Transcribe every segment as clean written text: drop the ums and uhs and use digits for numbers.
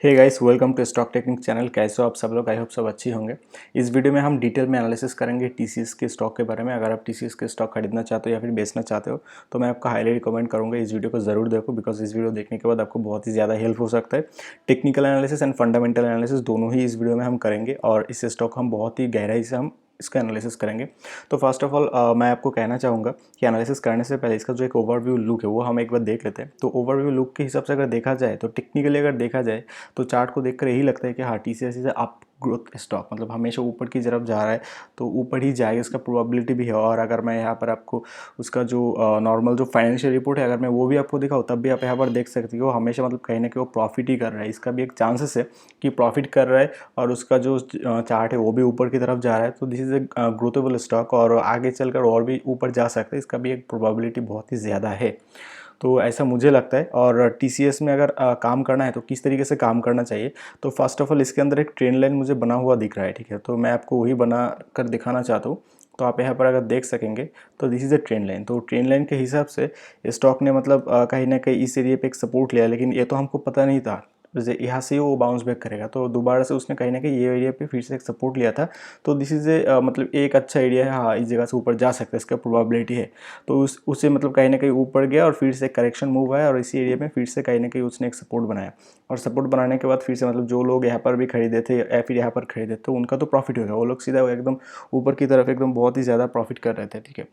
Hey guys, welcome to stock technique channel. कैसे हो आप सब लोग? आई होप सब अच्छी होंगे। इस वीडियो में हम डिटेल में एनालिसिस करेंगे टीसीएस के स्टॉक के बारे में। अगर आप टीसीएस के स्टॉक खरीदना चाहते हो या फिर बेचना चाहते हो तो मैं आपको हाईली रिकमेंड करूंगा इस वीडियो को ज़रूर देखो, बिकॉज इस वीडियो देखने के बाद आपको बहुत ही ज़्यादा हेल्प हो सकता है। Technical analysis and fundamental analysis दोनों ही इस वीडियो में हम करेंगे और इस स्टॉक हम बहुत ही गहराई से हम इसका एनालिसिस करेंगे। तो फर्स्ट ऑफ ऑल मैं आपको कहना चाहूँगा कि एनालिसिस करने से पहले इसका जो एक ओवरव्यू लुक है वो हम एक बार देख लेते हैं। तो ओवरव्यू लुक के हिसाब से अगर देखा जाए तो टेक्निकली अगर देखा जाए तो चार्ट को देखकर यही लगता है कि हाँ TCS is up growth stock, मतलब हमेशा ऊपर की तरफ जा रहा है तो ऊपर ही जाएगा, इसका प्रोबेबिलिटी भी है। और अगर मैं यहाँ पर आपको उसका जो नॉर्मल जो फाइनेंशियल रिपोर्ट है अगर मैं वो भी आपको दिखाऊँ तब भी आप यहाँ पर देख सकते हो हमेशा मतलब कहीं ना कहीं वो प्रॉफिट ही कर रहा है। इसका भी एक चांसेस है कि प्रॉफिट कर रहा है और उसका जो चार्ट है वो भी ऊपर की तरफ जा रहा है। तो दिस इज़ ए ग्रोथेबल स्टॉक और आगे चलकर और भी ऊपर जा सकता है, इसका भी एक प्रोबेबिलिटी बहुत ही ज़्यादा है। तो ऐसा मुझे लगता है। और टीसीएस में अगर काम करना है तो किस तरीके से काम करना चाहिए, तो फर्स्ट ऑफ ऑल इसके अंदर एक ट्रेंड लाइन मुझे बना हुआ दिख रहा है, ठीक है। तो मैं आपको वही बना कर दिखाना चाहता हूँ। तो आप यहाँ पर अगर देख सकेंगे तो this is a trend line. तो ट्रेंड लाइन के हिसाब से स्टॉक ने मतलब कहीं ना कहीं इस एरिया पे एक सपोर्ट लिया, लेकिन ये तो हमको पता नहीं था जैसे यहाँ से वो बाउंस बैक करेगा। तो दोबारा से उसने कहीं ना कहीं ये एरिया पे फिर से एक सपोर्ट लिया था। तो दिस इज़ ए मतलब एक अच्छा एरिया है, हाँ इस जगह से ऊपर जा सकता है, इसका प्रोबेबिलिटी है। तो उसे मतलब कहीं ना कहीं ऊपर गया और फिर से करेक्शन मूव आया और इसी एरिया में फिर से कहीं ना कहीं उसने एक सपोर्ट बनाया। और सपोर्ट बनाने के बाद फिर से मतलब जो लोग यहाँ पर भी खरीदे थे या फिर यहाँ पर खरीदे तो उनका तो प्रॉफिट हो गया, वो लोग सीधा एकदम ऊपर की तरफ एकदम बहुत ही ज़्यादा प्रॉफिट कर रहे थे, ठीक है।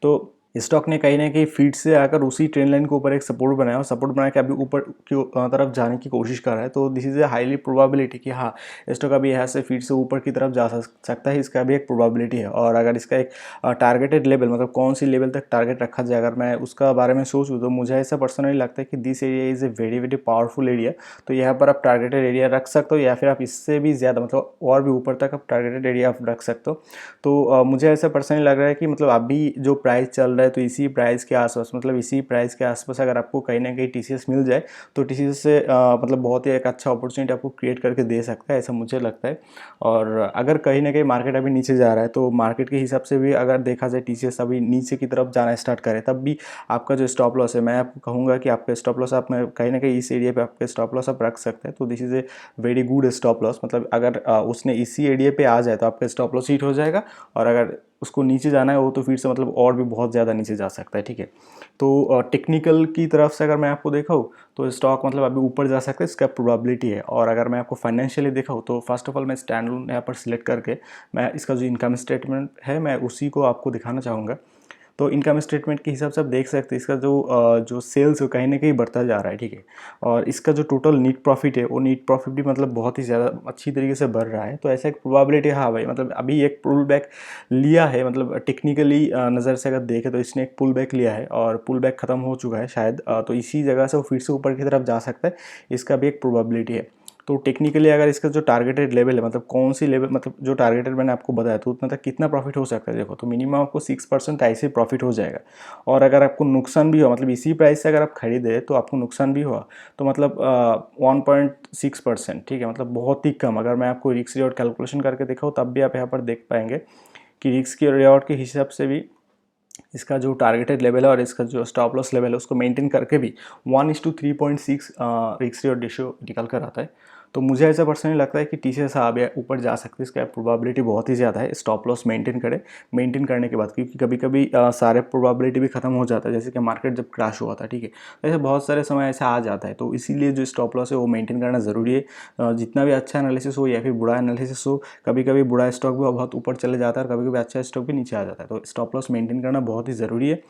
तो स्टॉक ने कहीं ना कहीं फीड से आकर उसी ट्रेंड लाइन के ऊपर एक सपोर्ट बनाया और सपोर्ट बना के अभी ऊपर की तरफ जाने की कोशिश कर रहा है। तो this is a highly probability कि हाँ स्टॉक अभी यहाँ से फीड से ऊपर की तरफ जा सकता है, इसका भी एक प्रोबेबिलिटी है। और अगर इसका एक टारगेटेड लेवल मतलब कौन सी लेवल तक टारगेट रखा जाए अगर मैं उसका बारे में सोचूँ तो मुझे ऐसा पर्सनली लगता है कि this area is a very very powerful area. तो यहाँ पर आप टारगेटेड एरिया रख सकते हो या फिर आप इससे भी ज़्यादा मतलब और भी ऊपर तक आप टारगेटेड एरिया आप रख सकते हो। तो मुझे ऐसा पर्सनली लग रहा है कि मतलब अभी जो प्राइस चल रहा है तो इसी प्राइस के आसपास मतलब इसी प्राइस के आसपास अगर आपको कहीं ना कहीं टीसीएस मिल जाए तो टीसीएस से मतलब बहुत ही एक अच्छा अपॉर्चुनिटी आपको क्रिएट करके दे सकता है, ऐसा मुझे लगता है। और अगर कहीं ना कहीं मार्केट अभी नीचे जा रहा है तो मार्केट के हिसाब से भी अगर देखा जाए टीसीएस अभी नीचे की तरफ जाना स्टार्ट करे तब भी आपका जो स्टॉप लॉस है मैं आपको कहूँगा कि आपका स्टॉप लॉस आप कहीं ना कहीं इस एरिया पे आपके स्टॉप लॉस आप रख सकते हैं। तो this is a very good stop loss, मतलब अगर उसने इसी एरिया पे आ जाए तो आपका स्टॉप लॉस हिट हो जाएगा और अगर उसको नीचे जाना है वो तो फिर से मतलब और भी बहुत ज़्यादा नीचे जा सकता है, ठीक है। तो टेक्निकल की तरफ से अगर मैं आपको दिखाऊँ तो स्टॉक मतलब अभी ऊपर जा सकता है, इसका प्रोबेबिलिटी है। और अगर मैं आपको फाइनेंशियली दिखाऊँ तो फर्स्ट ऑफ ऑल मैं स्टैंड अलोन यहाँ पर सिलेक्ट करके मैं इसका जो इनकम स्टेटमेंट है मैं उसी को आपको दिखाना चाहूँगा। तो इनकम स्टेटमेंट के हिसाब से आप देख सकते हैं इसका जो सेल्स है कहीं ना कहीं बढ़ता जा रहा है, ठीक है। और इसका जो टोटल नीट प्रॉफिट है वो नीट प्रॉफिट भी मतलब बहुत ही ज़्यादा अच्छी तरीके से बढ़ रहा है। तो ऐसा एक प्रोबेबिलिटी है हाँ भाई मतलब अभी एक पुल बैक लिया है, मतलब टेक्निकली नज़र से अगर देखें तो इसने एक पुल बैक लिया है और पुल बैक ख़त्म हो चुका है शायद। तो इसी जगह से वो फिर से ऊपर की तरफ जा सकता है, इसका भी एक प्रोबेबिलिटी है। तो टेक्निकली अगर इसका जो टारगेटेड लेवल है मतलब कौन सी लेवल मतलब जो टारगेटेड मैंने आपको बताया तो उतना तक कितना प्रॉफिट हो सकता है देखो, तो मिनिमम आपको 6% ऐसे प्रॉफिट हो जाएगा। और अगर आपको नुकसान भी हो मतलब इसी प्राइस से अगर आप खरीदे तो आपको नुकसान भी हुआ तो मतलब 1.6%, ठीक है, मतलब बहुत ही कम। अगर मैं आपको रिस्क रिवॉर्ड कैलकुलेशन करके दिखाऊँ तब भी आप यहाँ पर देख पाएंगे कि रिस्क के रिवॉर्ड के हिसाब से भी इसका जो टारगेटेड लेवल है और इसका जो स्टॉप लॉस लेवल है उसको मेंटेन करके भी 1:3.6 रिस्क रिवॉर्ड रेशियो निकल कर आता है। तो मुझे ऐसा पर्सनली लगता है कि टीसीएस आप ऊपर जा सकते हैं, इसका प्रोबेबिलिटी बहुत ही ज़्यादा है। स्टॉप लॉस मेंटेन करें, मेंटेन करने के बाद क्योंकि कभी कभी सारे प्रोबेबिलिटी भी खत्म हो जाता है, जैसे कि मार्केट जब क्रैश हुआ था, ठीक है। ऐसे बहुत सारे समय ऐसा आ जाता है, तो इसीलिए जो स्टॉप लॉस है वो मेंटेन करना ज़रूरी है। जितना भी अच्छा एनालिसिस हो या फिर बुरा एनालिसिस हो, कभी कभी बुरा स्टॉक भी बहुत ऊपर चले जाता है और कभी कभी अच्छा स्टॉक भी नीचे आ जाता है। तो स्टॉप लॉस मेंटेन करना बहुत ही ज़रूरी है।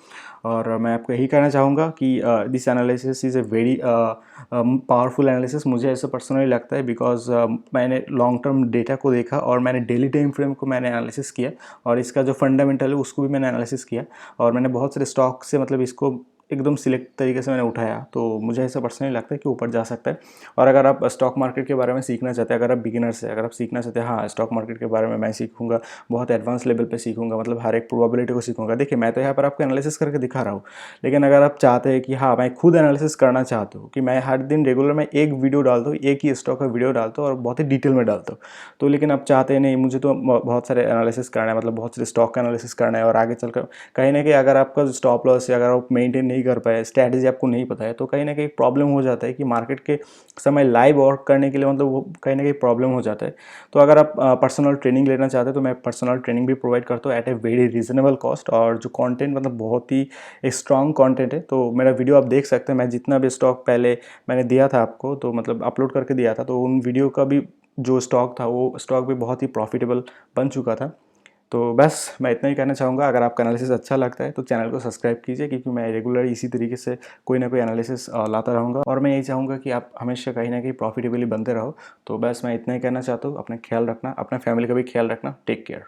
और मैं आपको यही कहना चाहूँगा कि this analysis is a very powerful analysis, मुझे ऐसा पर्सनली लगता है। बिकॉज मैंने लॉन्ग टर्म डेटा को देखा और मैंने डेली टाइम फ्रेम को मैंने एनालिसिस किया और इसका जो फंडामेंटल है उसको भी मैंने एनालिसिस किया और मैंने बहुत सारे स्टॉक से मतलब इसको एकदम सिलेक्ट तरीके से मैंने उठाया। तो मुझे ऐसा पर्सनली लगता है कि ऊपर जा सकता है। और अगर आप स्टॉक मार्केट के बारे में सीखना चाहते हैं, अगर आप बिगिनर्स हैं, अगर आप सीखना चाहते हैं हाँ स्टॉक मार्केट के बारे में मैं सीखूंगा, बहुत एडवांस लेवल पे सीखूंगा, मतलब हर एक प्रोबेबिलिटी को सीखूंगा। देखिए मैं तो यहाँ पर आपको एनालिसिस करके दिखा रहा हूँ, लेकिन अगर आप चाहते हैं कि हाँ मैं खुद एनालिसिस करना चाहता हूँ कि मैं हर दिन रेगुलर में एक वीडियो डालता हूँ, एक ही स्टॉक का वीडियो डालता हूँ और बहुत ही डिटेल में डालता हूँ, तो लेकिन आप चाहते हैं नहीं मुझे तो बहुत सारे एनालिसिस करना है, मतलब बहुत सारे स्टॉक का एनालिसिस करना है और आगे चलकर कहीं ना कहीं अगर आपका स्टॉप लॉस है अगर आप मेंटेन नहीं कर पाए, स्ट्रैटेजी आपको नहीं पता है, तो कहीं ना कहीं प्रॉब्लम हो जाता है कि मार्केट के समय लाइव वर्क करने के लिए मतलब वो कहीं ना कहीं प्रॉब्लम हो जाता है। तो अगर आप पर्सनल ट्रेनिंग लेना चाहते हैं तो मैं पर्सनल ट्रेनिंग भी प्रोवाइड करता हूँ at a very reasonable cost, और जो कंटेंट मतलब बहुत ही स्ट्रॉन्ग कंटेंट है। तो मेरा वीडियो आप देख सकते हैं, मैं जितना भी स्टॉक पहले मैंने दिया था आपको, तो मतलब अपलोड करके दिया था, तो उन वीडियो का भी जो स्टॉक था वो स्टॉक भी बहुत ही प्रॉफिटेबल बन चुका था। तो बस मैं इतना ही कहना चाहूँगा, अगर आपका एनालिसिस अच्छा लगता है तो चैनल को सब्सक्राइब कीजिए, क्योंकि मैं रेगुलर इसी तरीके से कोई ना कोई एनालिसिस लाता रहूँगा, और मैं यही चाहूँगा कि आप हमेशा कहीं ना कहीं प्रॉफिटेबली बनते रहो। तो बस मैं इतना ही कहना चाहता हूँ, अपना ख्याल रखना, अपना फैमिली का भी ख्याल रखना। Take care.